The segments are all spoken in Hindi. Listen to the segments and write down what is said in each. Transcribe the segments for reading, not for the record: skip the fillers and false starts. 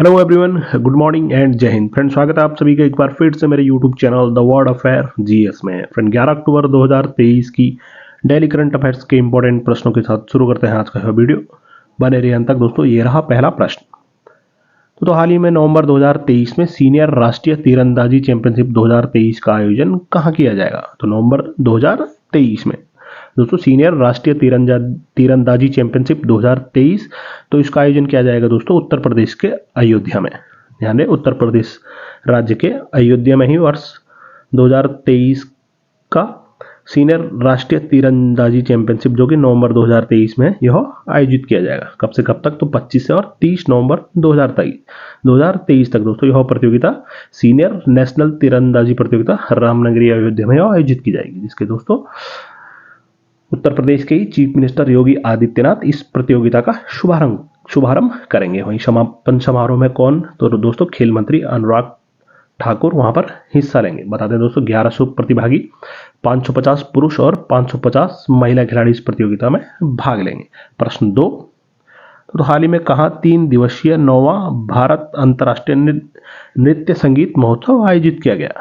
Hello everyone, good morning and जय हिंद। फ्रेंड, स्वागत है आप सभी का एक बार फिर से मेरे YouTube channel the world affair GS में। फ्रेंड, 11 अक्टूबर 2023 की डेली करंट अफेयर्स के इंपॉर्टेंट प्रश्नों के साथ शुरू करते हैं आज का यह वीडियो। बने रहिए अंत तक दोस्तों। ये रहा पहला प्रश्न। तो हाल ही में नवंबर 2023 में सीनियर राष्ट्रीय तीरंदाजी चैंपियनशिप 2023 का आयोजन कहाँ किया जाएगा? तो नवंबर 2023 में दोस्तों सीनियर राष्ट्रीय तीरंदाजी चैंपियनशिप 2023, तो इसका आयोजन किया जाएगा दोस्तों उत्तर प्रदेश के अयोध्या में। ध्यान दें, उत्तर प्रदेश राज्य के अयोध्या में ही वर्ष 2023 का सीनियर राष्ट्रीय तीरंदाजी चैंपियनशिप जो कि नवंबर 2023 में यह आयोजित किया जाएगा। कब से कब तक? तो 25 से और 30 नवंबर 2023 तक दोस्तों यह प्रतियोगिता सीनियर नेशनल तीरंदाजी प्रतियोगिता रामनगरी अयोध्या में आयोजित की जाएगी, जिसके दोस्तों उत्तर प्रदेश के ही चीफ मिनिस्टर योगी आदित्यनाथ इस प्रतियोगिता का शुभारंभ करेंगे। वहीं समापन समारोह में कौन? तो दोस्तों खेल मंत्री अनुराग ठाकुर वहां पर हिस्सा लेंगे। बता दें दोस्तों 1100 प्रतिभागी, 550 पुरुष और 550 महिला खिलाड़ी इस प्रतियोगिता में भाग लेंगे। प्रश्न 2, तो हाल ही में कहा 3 दिवसीय 9वां भारत अंतर्राष्ट्रीय नृत्य संगीत महोत्सव आयोजित किया गया?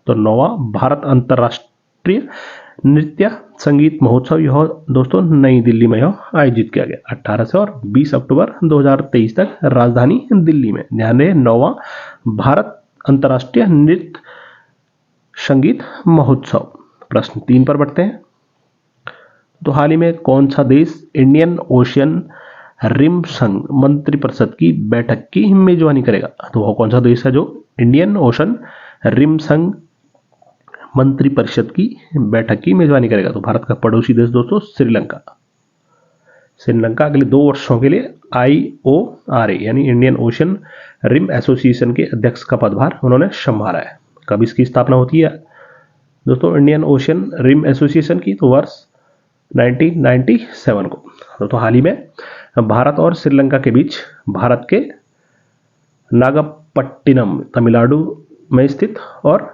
तो 9वां भारत अंतर्राष्ट्रीय नृत्य संगीत महोत्सव यह दोस्तों नई दिल्ली में आयोजित किया गया 18 से और 20 अक्टूबर 2023 तक राजधानी दिल्ली में। ध्यान दें, 9वां भारत अंतर्राष्ट्रीय नृत्य संगीत महोत्सव। प्रश्न 3 पर बढ़ते हैं। तो हाल ही में कौन सा देश इंडियन ओशियन रिम संघ मंत्रिपरिषद की बैठक की मेजबानी करेगा? तो वह कौन सा देश है जो इंडियन ओशन रिम संघ मंत्रिपरिषद की बैठक की मेजबानी करेगा? तो भारत का पड़ोसी देश दोस्तों श्रीलंका। श्रीलंका अगले 2 वर्षों के लिए IORA यानी इंडियन ओशन रिम एसोसिएशन के अध्यक्ष का पदभार उन्होंने संभाला है। कब इसकी स्थापना होती है दोस्तों इंडियन ओशन रिम एसोसिएशन की? तो वर्ष 1997 को। तो हाल ही में भारत और श्रीलंका के बीच भारत के नागपट्टिनम तमिलनाडु में स्थित और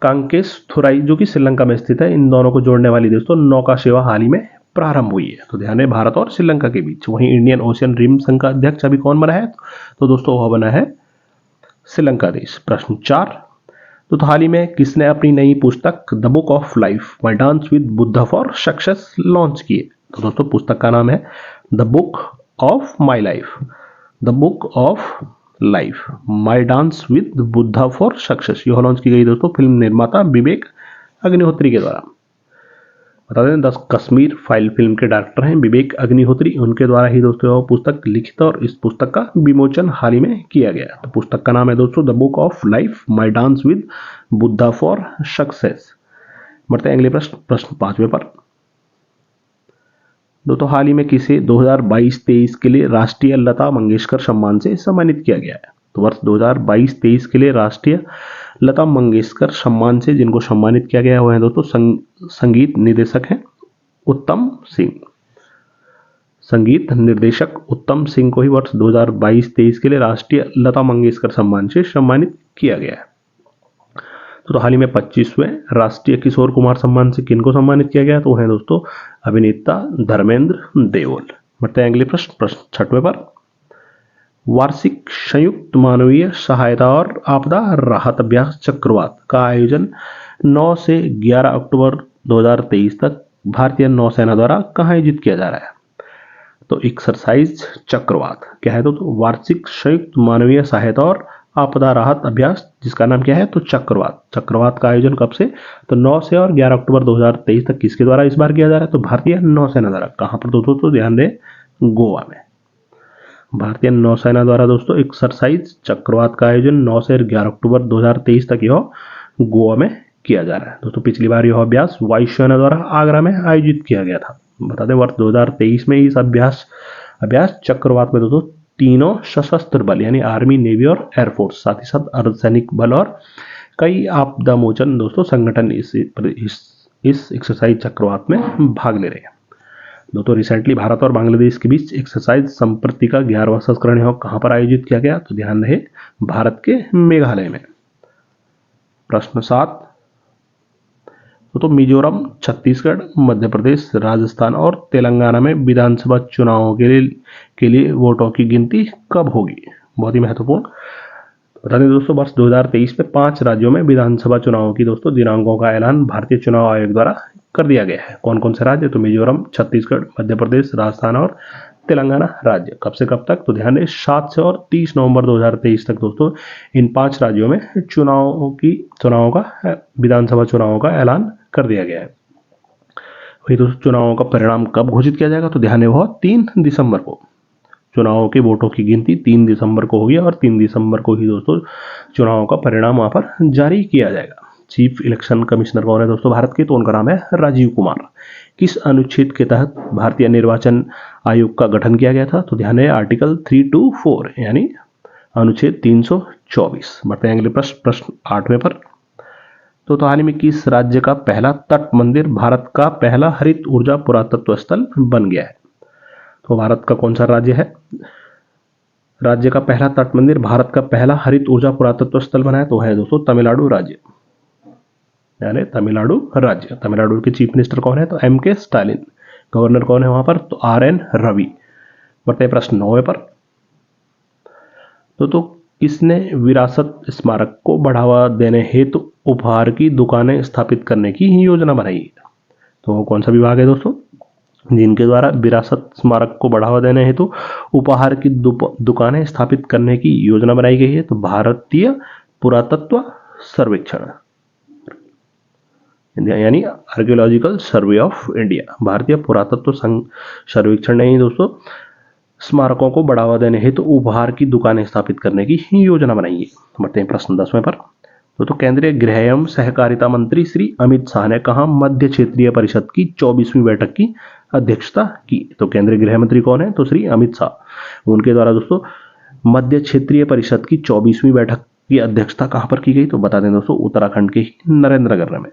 कांकेशथुराई जो कि श्रीलंका में स्थित है, इन दोनों को जोड़ने वाली दोस्तों नौका सेवा हाल ही में प्रारंभ हुई है। तो ध्यान है भारत और श्रीलंका के बीच। वहीं इंडियन ओशियन रिम संघ का अध्यक्ष अभी कौन बना है? तो दोस्तों वह बना है श्रीलंका देश। प्रश्न 4, तो हाल ही में किसने अपनी नई पुस्तक the book of life my dance with Buddha for success launch की है? तो दोस्तों पुस्तक का नाम है the book of my life, the book of life my dance with Buddha for success. यह लॉन्च की गई दोस्तों फिल्म निर्माता विवेक अग्निहोत्री के द्वारा। बता दें 10 कश्मीर फाइल फिल्म के डायरेक्टर हैं विवेक अग्निहोत्री, उनके द्वारा ही दोस्तों यह पुस्तक लिखित और इस पुस्तक का विमोचन हाल ही में किया गया। तो पुस्तक का नाम है दोस्तों the book of life my dance with Buddha for success. बढ़ते हैं अगले प्रश्न 5वें पर। दोस्तों हाल ही में किसे 2022-23 के लिए राष्ट्रीय लता मंगेशकर सम्मान से सम्मानित किया गया है? तो वर्ष 2022-23 के लिए राष्ट्रीय लता मंगेशकर सम्मान से जिनको सम्मानित किया गया है दोस्तों संगीत निर्देशक हैं उत्तम सिंह। संगीत निर्देशक उत्तम सिंह को ही वर्ष 2022-23 के लिए राष्ट्रीय लता मंगेशकर सम्मान से सम्मानित किया गया है। तो हाल ही में 25वें राष्ट्रीय किशोर कुमार सम्मान से किनको सम्मानित किया गया? तो है दोस्तों अभिनेता धर्मेंद्र देओल। बढ़ते हैं अगले प्रश्न 6वें पर। वार्षिक संयुक्त मानवीय सहायता और आपदा राहत अभ्यास चक्रवात का आयोजन 9 से 11 अक्टूबर 2023 तक भारतीय नौसेना द्वारा कहाँ आयोजित किया जा रहा है? तो एक्सरसाइज चक्रवात क्या है? तो वार्षिक संयुक्त मानवीय सहायता और आपदा राहत अभ्यास, जिसका नाम क्या है? तो चक्रवात का आयोजन कब से? तो 9 से और 11 अक्टूबर 2023 तक किसके द्वारा इस बार किया जा रहा है? तो भारतीय नौसेना द्वारा। कहां पर दोस्तों? तो ध्यान दें गोवा में। भारतीय नौसेना द्वारा दोस्तों एक्सरसाइज चक्रवात का आयोजन 9 से 11 अक्टूबर 2023 तक यह गोवा में किया जा रहा है। दोस्तों पिछली बार यह अभ्यास वायुसेना द्वारा आगरा में आयोजित किया गया था। बता दें वर्ष 2023 में इस अभ्यास चक्रवात में दोस्तों तीनों सशस्त्र बल यानी आर्मी, नेवी और एयरफोर्स, साथ ही साथ अर्धसैनिक बल और कई आपदा मोचन दोस्तों संगठन इस एक्सरसाइज चक्रवात में भाग ले रहे हैं। दोस्तों रिसेंटली भारत और बांग्लादेश के बीच एक्सरसाइज संप्रति का 11वां संस्करण यह कहां पर आयोजित किया गया? तो ध्यान रहे भारत के मेघालय में। प्रश्न 7, तो मिजोरम, छत्तीसगढ़, मध्य प्रदेश, राजस्थान और तेलंगाना में विधानसभा चुनावों के लिए वोटों की गिनती कब होगी? बहुत ही महत्वपूर्ण। बता दें दोस्तों, वर्ष 2023 में 5 राज्यों में विधानसभा चुनावों की दोस्तों दिनांकों का ऐलान भारतीय चुनाव आयोग द्वारा कर दिया गया है। कौन कौन से राज्य? तो मिजोरम, छत्तीसगढ़, मध्य प्रदेश, राजस्थान और तेलंगाना राज्य। कब से कब तक? तो ध्यान दें 7 से और 30 नवंबर 2023 तक दोस्तों इन 5 राज्यों में चुनावों का विधानसभा चुनावों का ऐलान कर दिया गया है। वही दोस्तों चुनावों का परिणाम कब घोषित किया जाएगा? तो ध्यान दें वो 3 दिसंबर को। चुनावों के वोटों की गिनती 3 दिसंबर को होगी और 3 दिसंबर को ही दोस्तों चुनावों का परिणाम वहां पर जारी किया जाएगा। चीफ इलेक्शन कमिश्नर कौन है दोस्तों भारत के? तो उनका नाम है राजीव कुमार। किस अनुच्छेद के तहत भारतीय निर्वाचन आयोग का गठन किया गया था? तो ध्यान है आर्टिकल 324 यानी अनुच्छेद 324। बढ़ते हैं अगले प्रश्न 8वें पर। तो हाल ही में किस राज्य का पहला तट मंदिर भारत का पहला हरित ऊर्जा पुरातत्व स्थल बन गया है? तो भारत का कौन सा राज्य है राज्य का पहला तट मंदिर भारत का पहला हरित ऊर्जा पुरातत्व स्थल बना है? तो है दोस्तों तमिलनाडु राज्य, यानी तमिलनाडु राज्य। तमिलनाडु के चीफ मिनिस्टर कौन है? तो MK स्टालिन। गवर्नर कौन है वहां पर? तो RN रवि। बढ़ते हैं प्रश्न 9 पर। तो किसने विरासत स्मारक को बढ़ावा देने हेतु उपहार की दुकानें स्थापित करने की योजना बनाई? तो कौन सा विभाग है दोस्तों जिनके द्वारा विरासत स्मारक को बढ़ावा देने हेतु उपहार की दुकानें स्थापित करने की योजना बनाई गई है? तो भारतीय पुरातत्व सर्वेक्षण यानी आर्कियोलॉजिकल सर्वे ऑफ इंडिया। भारतीय पुरातत्व सर्वेक्षण ने ही दोस्तों स्मारकों को बढ़ावा देने हेतु उपहार की दुकानें स्थापित करने की योजना बनाई है। बढ़ते हैं प्रश्न 10वें पर। तो केंद्रीय गृह एवं सहकारिता मंत्री श्री अमित शाह ने कहा मध्य क्षेत्रीय परिषद की 24वीं बैठक की अध्यक्षता की? तो केंद्रीय गृह मंत्री कौन है? तो श्री अमित शाह। उनके द्वारा दोस्तों मध्य क्षेत्रीय परिषद की 24वीं बैठक की अध्यक्षता कहां पर की गई? तो बता दें दोस्तों उत्तराखंड के नरेंद्रनगर में।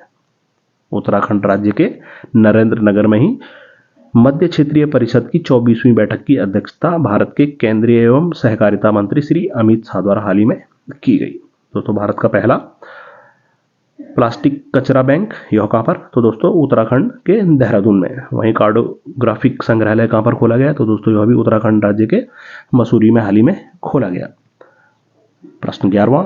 उत्तराखंड राज्य के नरेंद्रनगर में ही मध्य क्षेत्रीय परिषद की 24वीं बैठक की अध्यक्षता भारत के केंद्रीय एवं सहकारिता मंत्री श्री अमित शाह द्वारा हाल ही में की गई। दोस्तों भारत का पहला प्लास्टिक कचरा बैंक यह कहां पर? तो दोस्तों उत्तराखंड के देहरादून में। वहीं कार्टोग्राफिक संग्रहालय कहां पर खोला गया? तो दोस्तों यह भी उत्तराखंड राज्य के मसूरी में हाल ही में खोला गया। प्रश्न 11वां।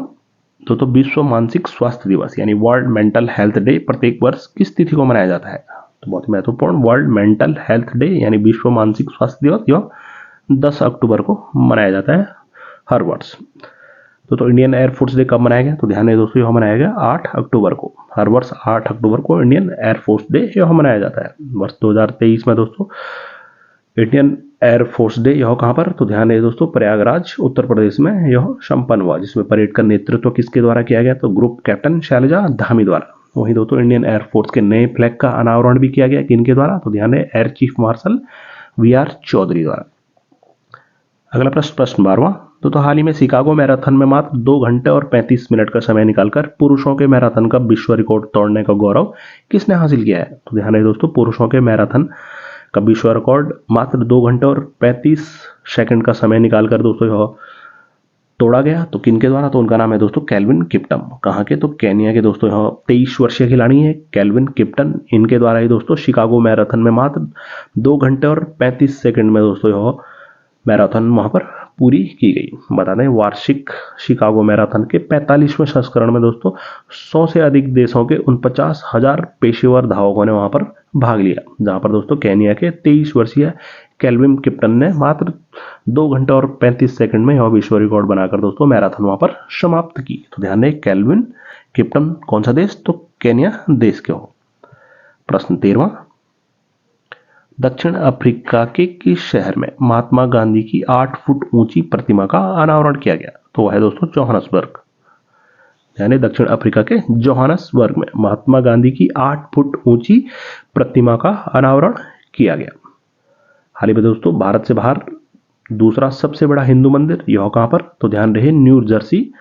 तो विश्व मानसिक स्वास्थ्य दिवस यानी वर्ल्ड मेंटल हेल्थ डे प्रत्येक वर्ष किस तिथि को मनाया जाता है? तो बहुत ही महत्वपूर्ण, वर्ल्ड मेंटल हेल्थ डे यानी विश्व मानसिक स्वास्थ्य दिवस यह 10 अक्टूबर को मनाया जाता है हर वर्ष। तो इंडियन एयरफोर्स डे कब मनाया गया? तो ध्यान दें दोस्तों यह मनाया गया 8 अक्टूबर को। हर वर्ष 8 अक्टूबर को इंडियन एयरफोर्स डे यह मनाया जाता है। वर्ष 2023 में दोस्तों इंडियन एयरफोर्स डे यह कहां पर? तो ध्यान दें दोस्तों प्रयागराज उत्तर प्रदेश में यह संपन्न हुआ, जिसमें परेड का नेतृत्व किसके द्वारा किया गया? तो ग्रुप कैप्टन शैलजा धामी द्वारा। वहीं दोस्तों इंडियन एयरफोर्स के नए फ्लैग का अनावरण भी किया गया किनके द्वारा? तो ध्यान दें air chief marshal VR Chaudhary द्वारा। अगला प्रश्न 12वां। तो हाल ही में शिकागो मैराथन में मात्र 2 घंटे और 35 मिनट का समय निकालकर पुरुषों के मैराथन का विश्व रिकॉर्ड तोड़ने का गौरव किसने हासिल किया है? तो ध्यान दें दोस्तों पुरुषों के मैराथन का विश्व रिकॉर्ड मात्र 2 घंटे और 35 सेकंड का समय निकालकर दोस्तों यह तोड़ा गया। तो किनके द्वारा? तो उनका नाम है दोस्तों केल्विन किप्टन। कहाँ के? तो केनिया के दोस्तों यह 23 वर्षीय खिलाड़ी है केल्विन किप्टन। इनके द्वारा ही दोस्तों शिकागो मैराथन में मात्र 2 घंटे और 35 सेकंड में दोस्तों यह मैराथन वहां पर पूरी की गई। बता दें वार्षिक शिकागो मैराथन के 45वें संस्करण में दोस्तों 100 से अधिक देशों के 49,000 पेशेवर धावकों ने वहां पर भाग लिया, जहां पर दोस्तों केनिया के 23 वर्षीय केल्विन किप्टन ने मात्र 2 घंटे और 35 सेकंड में यह विश्व रिकॉर्ड बनाकर दोस्तों मैराथन वहां पर समाप्त की। तो ध्यान दें केल्विन किप्टन कौन सा देश? तो केनिया देश के हो। प्रश्न 13वां। दक्षिण अफ्रीका के किस शहर में महात्मा गांधी की 8 फुट ऊंची प्रतिमा का अनावरण किया गया? तो वह है दोस्तों जोहानसबर्ग, यानी दक्षिण अफ्रीका के जोहानसबर्ग में महात्मा गांधी की 8 फुट ऊंची प्रतिमा का अनावरण किया गया। हाल ही में दोस्तों भारत से बाहर दूसरा सबसे बड़ा हिंदू मंदिर यह कहां पर? तो ध्यान रहे न्यू जर्सी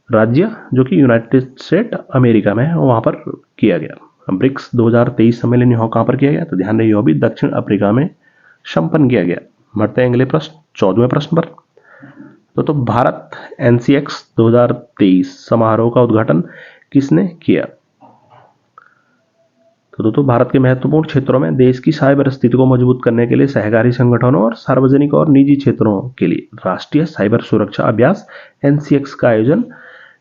राज्य जो कि यूनाइटेड स्टेट अमेरिका में है, वहां पर किया गया। ब्रिक्स 2023 सम्मेलन यह कहां पर किया गया? तो ध्यान रहे यह भी दक्षिण अफ्रीका में संपन्न किया गया। बढ़ते हैं अगले प्रश्न 14वें प्रश्न पर। तो भारत NCX 2023 समारोह का उद्घाटन किसने किया? तो दोस्तों भारत के महत्वपूर्ण क्षेत्रों में देश की साइबर स्थिति को मजबूत करने के लिए सहकारी संगठनों और सार्वजनिक और निजी क्षेत्रों के लिए राष्ट्रीय साइबर सुरक्षा अभ्यास एनसीएक्स का आयोजन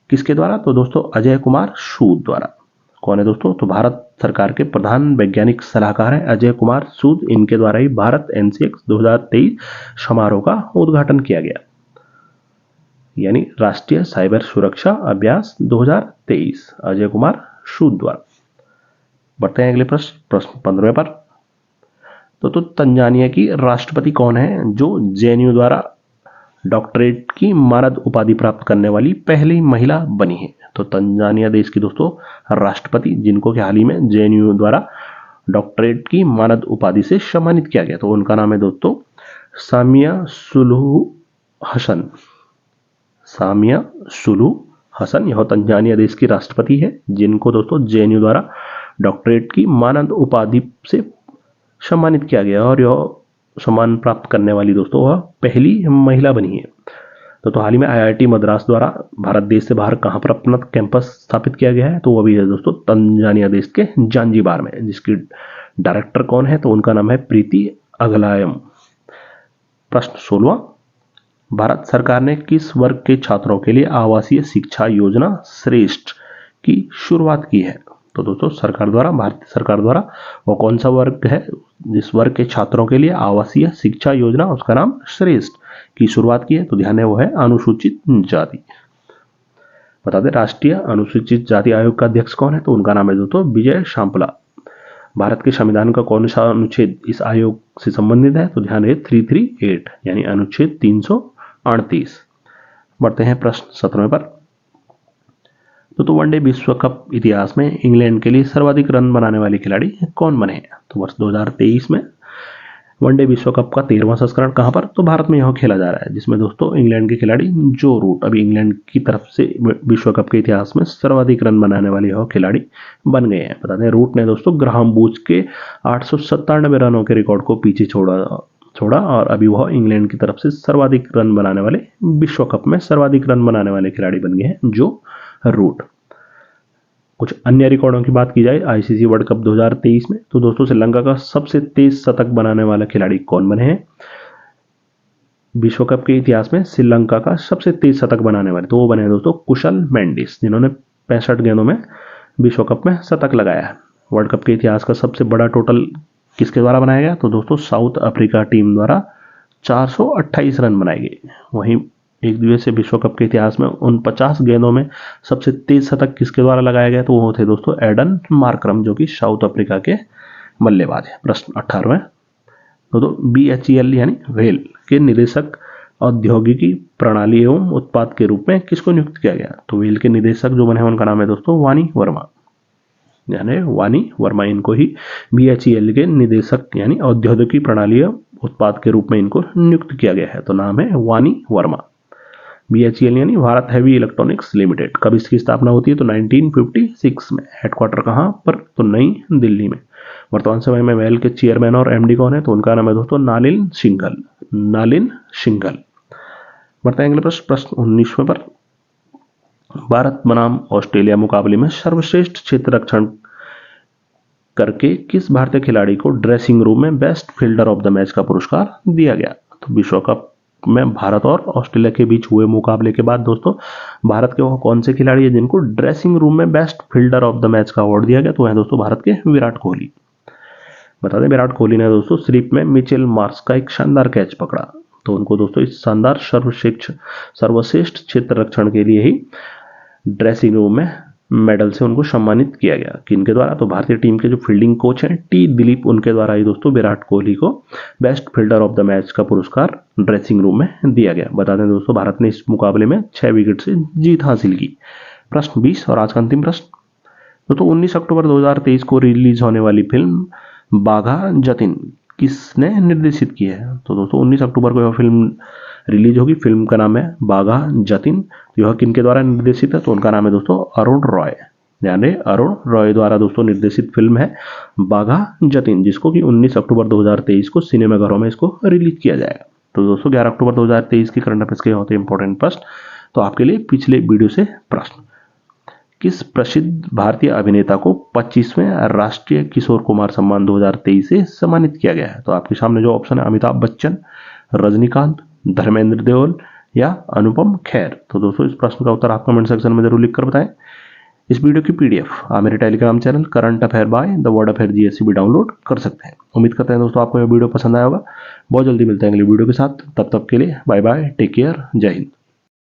किसके द्वारा? तो दोस्तों अजय कुमार सूद द्वारा। कौन है दोस्तों? तो भारत सरकार के प्रधान वैज्ञानिक सलाहकार हैं अजय कुमार सूद। इनके द्वारा ही भारत एनसीएक्स 2023 समारोह का उद्घाटन किया गया, यानी राष्ट्रीय साइबर सुरक्षा अभ्यास 2023 अजय कुमार सूद द्वारा। बढ़ते हैं अगले प्रश्न 15वें पर। तो तंजानिया की राष्ट्रपति कौन है जो जेएनयू द्वारा डॉक्टरेट की मानद उपाधि प्राप्त करने वाली पहली महिला बनी है? तो तंजानिया देश की दोस्तों राष्ट्रपति जिनको कि हाल ही में जेएनयू द्वारा डॉक्टरेट की मानद उपाधि से सम्मानित किया गया, तो उनका नाम है दोस्तों सामिया सुलूहु हसन। सामिया सुलूहु हसन यह तंजानिया देश की राष्ट्रपति है जिनको दोस्तों जेएनयू द्वारा डॉक्टरेट की मानद उपाधि से सम्मानित किया गया और यह सम्मान प्राप्त करने वाली दोस्तों वह पहली महिला बनी है। तो हाल ही में आईआईटी मद्रास द्वारा भारत देश से बाहर कहां पर अपना कैंपस स्थापित किया गया है? तो वह भी है दोस्तों तंजानिया देश के जांजीबार में, जिसकी डायरेक्टर कौन है? तो उनका नाम है प्रीति अगलायम। प्रश्न 16, भारत सरकार ने किस वर्ग के छात्रों के लिए आवासीय शिक्षा योजना श्रेष्ठ की शुरुआत की है? तो दोस्तों भारतीय सरकार द्वारा वो कौन सा वर्ग है जिस वर्ग के छात्रों के लिए आवासीय शिक्षा योजना उसका नाम श्रेष्ठ की शुरुआत की है? तो ध्यान है वो है अनुसूचित जाति। बता दें राष्ट्रीय अनुसूचित जाति आयोग का अध्यक्ष कौन है? तो उनका नाम है दोस्तों विजय शांपला। भारत के संविधान का कौन सा अनुच्छेद इस आयोग से संबंधित है? तो ध्यान है 338 यानी अनुच्छेद 338। बढ़ते हैं प्रश्न 17 पर। तो वनडे विश्व कप इतिहास में इंग्लैंड के लिए सर्वाधिक रन बनाने वाले खिलाड़ी कौन बने हैं? तो वर्ष 2023 में वनडे विश्व कप का 13वां संस्करण कहां पर? तो भारत में यह खेला जा रहा है, जिसमें दोस्तों इंग्लैंड के खिलाड़ी जो रूट अभी इंग्लैंड की तरफ से विश्व कप के इतिहास में सर्वाधिक रन बनाने वाले यह खिलाड़ी बन गए हैं। बता दें रूट ने दोस्तों ग्राहम बूच के 897 रनों के रिकॉर्ड को पीछे छोड़ा और अभी वह इंग्लैंड की तरफ से सर्वाधिक रन बनाने वाले विश्व कप में सर्वाधिक रन बनाने वाले खिलाड़ी बन गए हैं जो रूट। कुछ अन्य रिकॉर्डों की बात की जाए आईसीसी वर्ल्ड कप 2023 में, तो दोस्तों श्रीलंका का सबसे तेज शतक बनाने वाला खिलाड़ी कौन बने हैं? विश्व कप के इतिहास में श्रीलंका का सबसे तेज शतक बनाने वाले तो वो बने हैं दोस्तों कुशल मेंडिस, जिन्होंने 65 गेंदों में विश्व कप में शतक लगाया है। वर्ल्ड कप के इतिहास का सबसे बड़ा टोटल किसके द्वारा बनाया गया? तो दोस्तों साउथ अफ्रीका टीम द्वारा 428 रन बनाए गए। वहीं एक दिवसीय विश्व कप के इतिहास में उन 50 गेंदों में सबसे तेज शतक किसके द्वारा लगाया गया? तो वो थे दोस्तों एडन मार्करम जो कि साउथ अफ्रीका के बल्लेबाज है। प्रश्न 18 तो BHEL यानी व्हेल के निदेशक औद्योगिकी प्रणाली एवं उत्पाद के रूप में किसको नियुक्त किया गया? तो व्हेल के निदेशक जो बने हैं उनका नाम है दोस्तों वानी वर्मा, यानी वानी वर्मा। इनको ही BHEL के निदेशक यानी औद्योगिकी प्रणाली एवं उत्पाद के रूप में इनको नियुक्त किया गया है, तो नाम है वानी वर्मा। BHEL यानी भारत हैवी इलेक्ट्रॉनिक्स लिमिटेड। कब इसकी स्थापना होती है? तो 1956 में। हेडक्वार्टर कहां पर? तो नई दिल्ली में। वर्तमान समय में वेल के चेयरमैन और MD कौन है? तो उनका नाम है दोस्तों नालिन सिंघल। बढ़ते हैं अगले प्रश्न 19वें पर। भारत बनाम ऑस्ट्रेलिया मुकाबले में सर्वश्रेष्ठ क्षेत्र रक्षण करके किस भारतीय खिलाड़ी को ड्रेसिंग रूम में best fielder of the match का पुरस्कार दिया गया? तो विश्व कप में भारत और ऑस्ट्रेलिया के बीच हुए मुकाबले के बाद दोस्तों भारत के वो कौन से खिलाड़ी है जिनको ड्रेसिंग रूम में best fielder of the match का अवार्ड दिया गया? तो है दोस्तों भारत के विराट कोहली। बता दें विराट कोहली ने दोस्तों स्लिप में मिचेल मार्श का एक शानदार कैच पकड़ा, तो उनको दोस्तों इस शानदार सर्वश्रेष्ठ क्षेत्र रक्षण के लिए ही ड्रेसिंग रूम में मेडल से उनको सम्मानित किया गया। किनके द्वारा? तो भारतीय टीम के जो फील्डिंग कोच हैं T दिलीप, उनके द्वारा ही दोस्तों विराट कोहली को best fielder of the match का पुरस्कार ड्रेसिंग रूम में दिया गया। बता दें दोस्तों भारत ने इस मुकाबले में 6 विकेट से जीत हासिल की। प्रश्न 20 और आज का अंतिम प्रश्न। तो 19 अक्टूबर 2023 को रिलीज होने वाली फिल्म बाघा जतिन किसने निर्देशित की है? तो दोस्तों 19 अक्टूबर को यह फिल्म रिलीज होगी। फिल्म का नाम है बाघा जतिन। यह किनके द्वारा निर्देशित है? तो उनका नाम है दोस्तों अरुण रॉय, यानी अरुण रॉय द्वारा दोस्तों निर्देशित फिल्म है बाघा जतिन, जिसको कि 19 अक्टूबर 2023 को सिनेमाघरों में इसको रिलीज किया जाएगा। तो दोस्तों 11 अक्टूबर 2023 की करंट अफेयर्स के होते हैं इंपॉर्टेंट प्रश्न। तो आपके लिए पिछले वीडियो से प्रश्न, किस प्रसिद्ध भारतीय अभिनेता को 25वें राष्ट्रीय किशोर कुमार सम्मान 2023 से सम्मानित किया गया है? तो आपके सामने जो ऑप्शन है, अमिताभ बच्चन, रजनीकांत, धर्मेंद्र देओल या अनुपम खेर। तो दोस्तों इस प्रश्न का उत्तर आप कमेंट सेक्शन में जरूर लिखकर बताएं। इस वीडियो की पीडीएफ आप मेरे Telegram channel current affair by the word affair GS भी डाउनलोड कर सकते हैं। उम्मीद करते हैं दोस्तों आपको यह वीडियो पसंद आया होगा। बहुत जल्दी मिलते हैं अगली वीडियो के साथ, तब तक के लिए बाय बाय, टेक केयर, जय हिंद।